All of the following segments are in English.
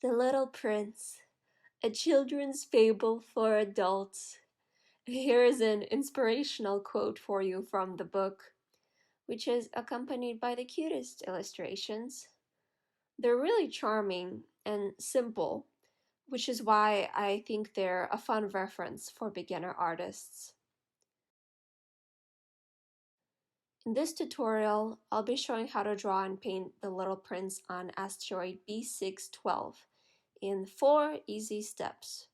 The Little Prince, a children's fable for adults. Here is an inspirational quote for you from the book, which is accompanied by the cutest illustrations. They're really charming and simple, which is why I think they're a fun reference for beginner artists. In this tutorial, I'll be showing how to draw and paint the Little Prince on asteroid B612 in 4 easy steps.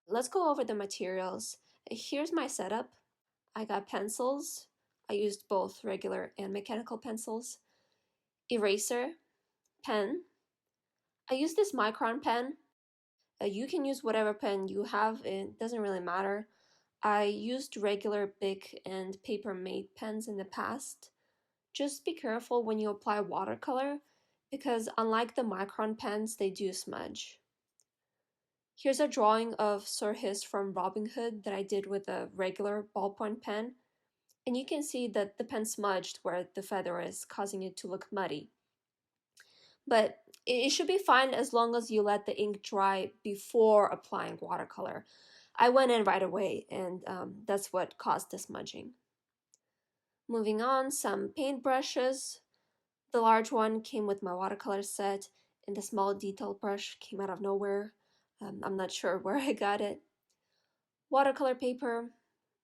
Let's go over the materials. Here's my setup. I got pencils. I used both regular and mechanical pencils. Eraser, pen. I used this micron pen. You can use whatever pen you have, it doesn't really matter. I used regular Bic and Paper Mate pens in the past. Just be careful when you apply watercolor, because unlike the micron pens, they do smudge. Here's a drawing of Sir Hiss from Robin Hood that I did with a regular ballpoint pen, and you can see that the pen smudged where the feather is, causing it to look muddy. But it should be fine as long as you let the ink dry before applying watercolor. I went in right away, and that's what caused the smudging. Moving on, some paint brushes. The large one came with my watercolor set, and the small detail brush came out of nowhere. I'm not sure where I got it. Watercolor paper,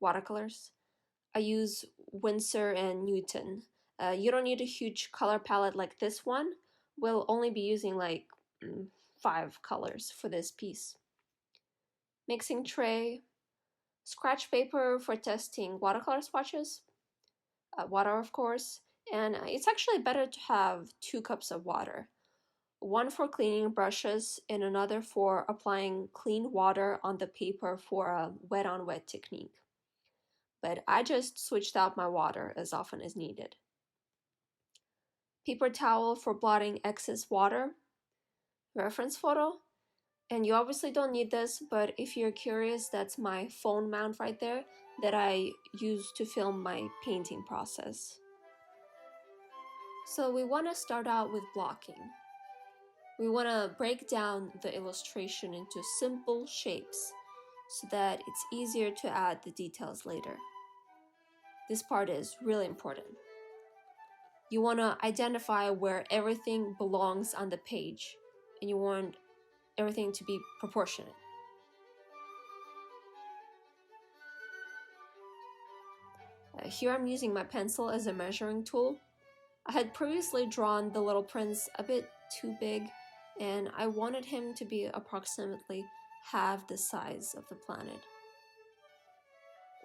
watercolors. I use Winsor and Newton. You don't need a huge color palette like this one. We'll only be using like 5 colors for this piece. Mixing tray, scratch paper for testing watercolor swatches, water of course, and it's actually better to have 2 cups of water. One for cleaning brushes and another for applying clean water on the paper for a wet on wet technique. But I just switched out my water as often as needed. Paper towel for blotting excess water. Reference photo. And you obviously don't need this, but if you're curious, that's my phone mount right there that I use to film my painting process. So we want to start out with blocking. We want to break down the illustration into simple shapes so that it's easier to add the details later. This part is really important. You want to identify where everything belongs on the page, and you want everything to be proportionate. Here I'm using my pencil as a measuring tool. I had previously drawn the Little Prince a bit too big, and I wanted him to be approximately half the size of the planet.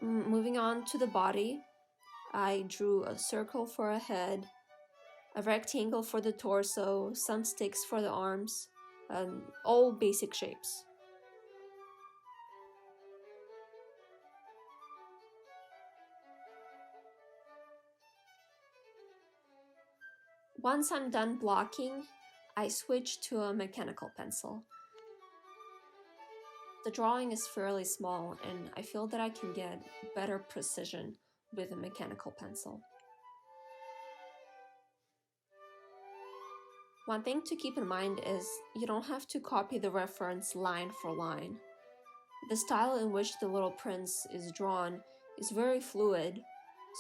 Moving on to the body, I drew a circle for a head, a rectangle for the torso, some sticks for the arms, all basic shapes. Once I'm done blocking, I switch to a mechanical pencil. The drawing is fairly small, and I feel that I can get better precision with a mechanical pencil. One thing to keep in mind is you don't have to copy the reference line for line. The style in which the Little Prince is drawn is very fluid,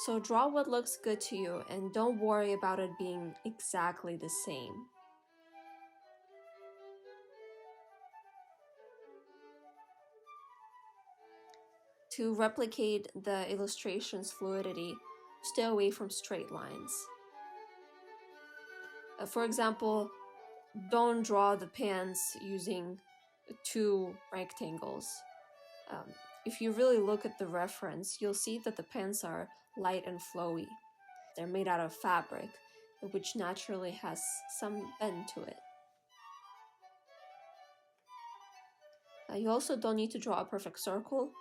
so draw what looks good to you and don't worry about it being exactly the same. To replicate the illustration's fluidity, stay away from straight lines. For example, don't draw the pants using 2 rectangles. If you really look at the reference, you'll see that the pants are light and flowy. They're made out of fabric, which naturally has some bend to it. You also don't need to draw a perfect circle.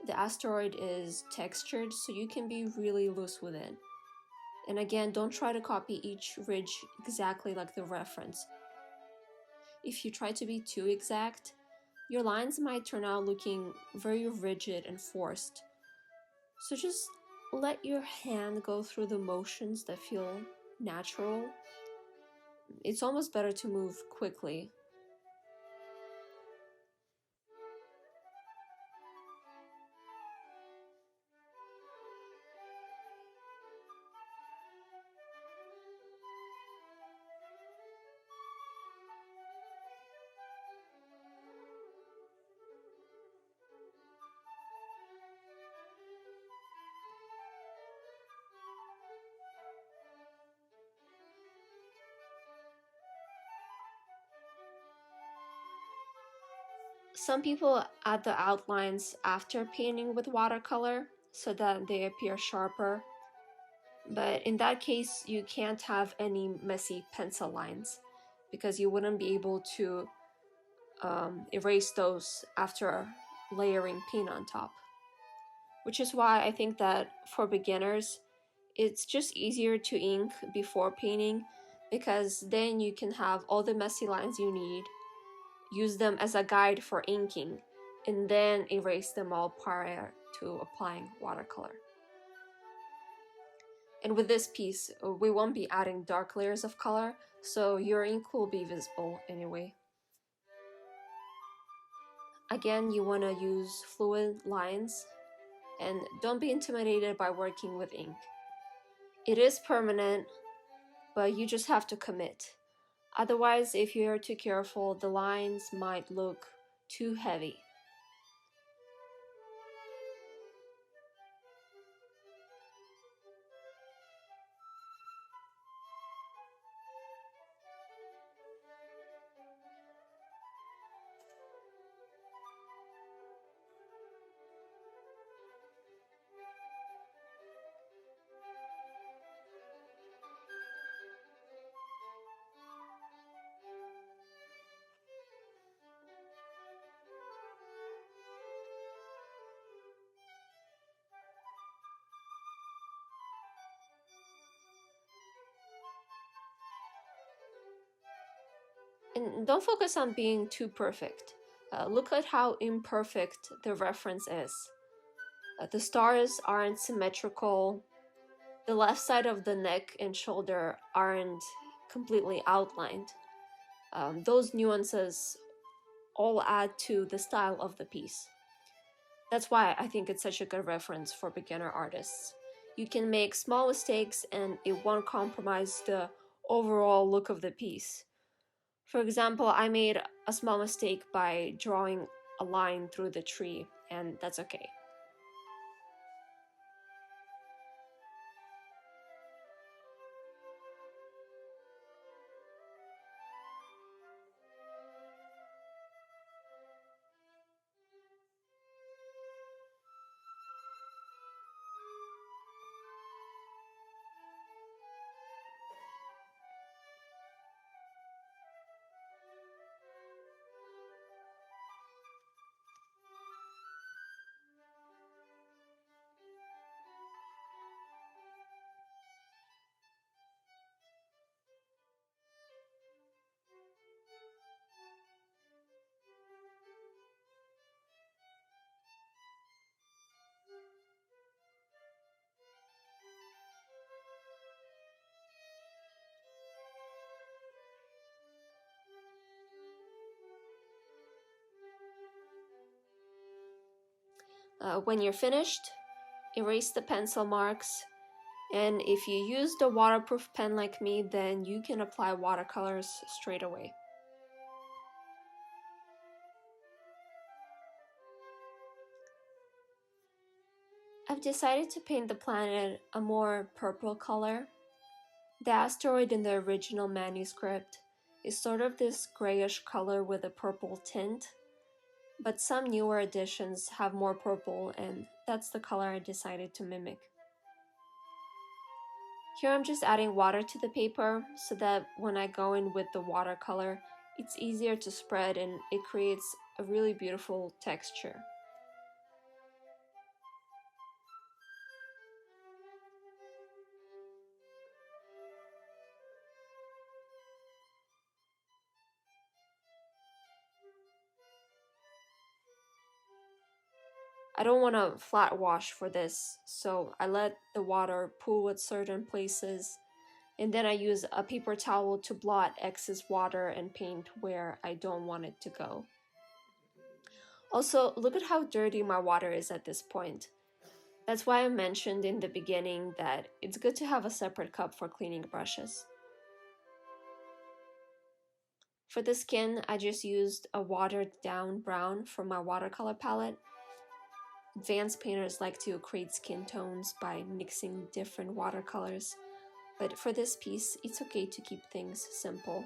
The asteroid is textured, so you can be really loose with it. And again, don't try to copy each ridge exactly like the reference. If you try to be too exact, your lines might turn out looking very rigid and forced. So just let your hand go through the motions that feel natural. It's almost better to move quickly. Some people add the outlines after painting with watercolor so that they appear sharper, but in that case you can't have any messy pencil lines because you wouldn't be able to erase those after layering paint on top. Which is why I think that for beginners, it's just easier to ink before painting because then you can have all the messy lines you need, use them as a guide for inking, and then erase them all prior to applying watercolor. And with this piece, we won't be adding dark layers of color, so your ink will be visible anyway. Again, you want to use fluid lines and don't be intimidated by working with ink. It is permanent, but you just have to commit. Otherwise, if you're too careful, the lines might look too heavy. And don't focus on being too perfect. Look at how imperfect the reference is. The stars aren't symmetrical. The left side of the neck and shoulder aren't completely outlined. Those nuances all add to the style of the piece. That's why I think it's such a good reference for beginner artists. You can make small mistakes and it won't compromise the overall look of the piece. For example, I made a small mistake by drawing a line through the tree, and that's okay. When you're finished, erase the pencil marks, and if you used a waterproof pen like me, then you can apply watercolors straight away. I've decided to paint the planet a more purple color. The asteroid in the original manuscript is sort of this grayish color with a purple tint, but some newer editions have more purple, and that's the color I decided to mimic. Here I'm just adding water to the paper so that when I go in with the watercolor, it's easier to spread and it creates a really beautiful texture. I don't want to flat wash for this, so I let the water pool at certain places, and then I use a paper towel to blot excess water and paint where I don't want it to go. Also, look at how dirty my water is at this point. That's why I mentioned in the beginning that it's good to have a separate cup for cleaning brushes. For the skin, I just used a watered down brown from my watercolor palette. Advanced painters like to create skin tones by mixing different watercolors, but for this piece, it's okay to keep things simple.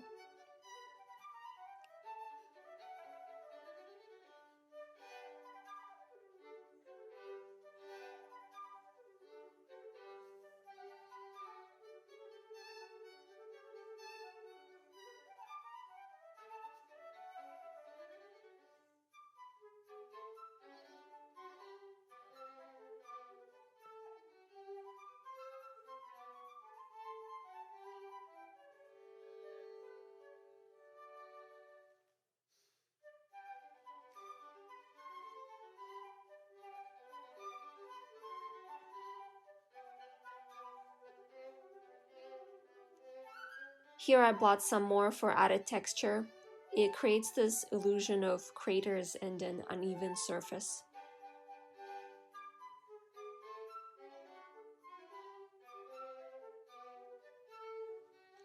Here I blot some more for added texture. It creates this illusion of craters and an uneven surface.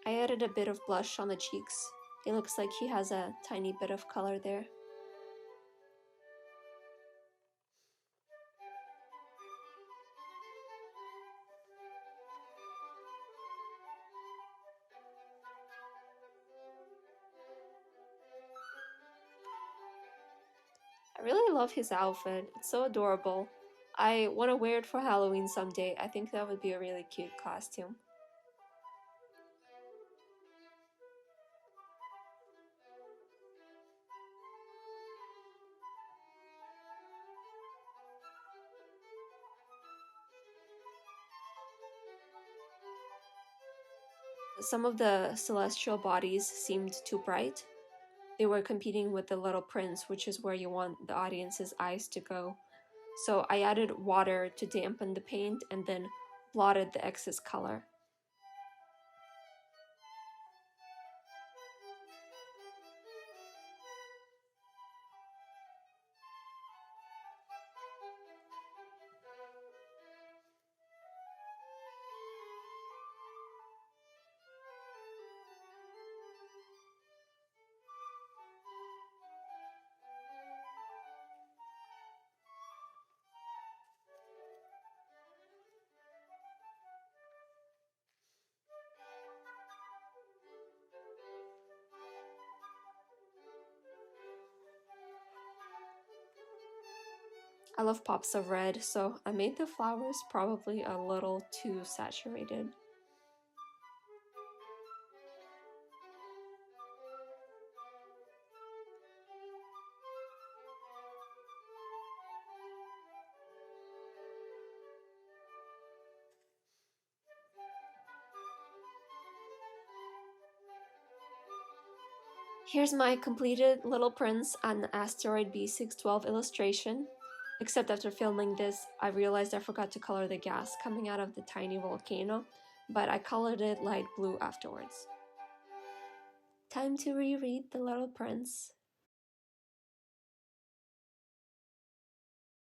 I added a bit of blush on the cheeks. It looks like he has a tiny bit of color there. I really love his outfit. It's so adorable. I want to wear it for Halloween someday. I think that would be a really cute costume. Some of the celestial bodies seemed too bright. They were competing with the Little Prince, which is where you want the audience's eyes to go. So I added water to dampen the paint and then blotted the excess color. I love pops of red, so I made the flowers probably a little too saturated. Here's my completed Little Prince and Asteroid B612 illustration. Except after filming this, I realized I forgot to color the gas coming out of the tiny volcano, but I colored it light blue afterwards. Time to reread The Little Prince.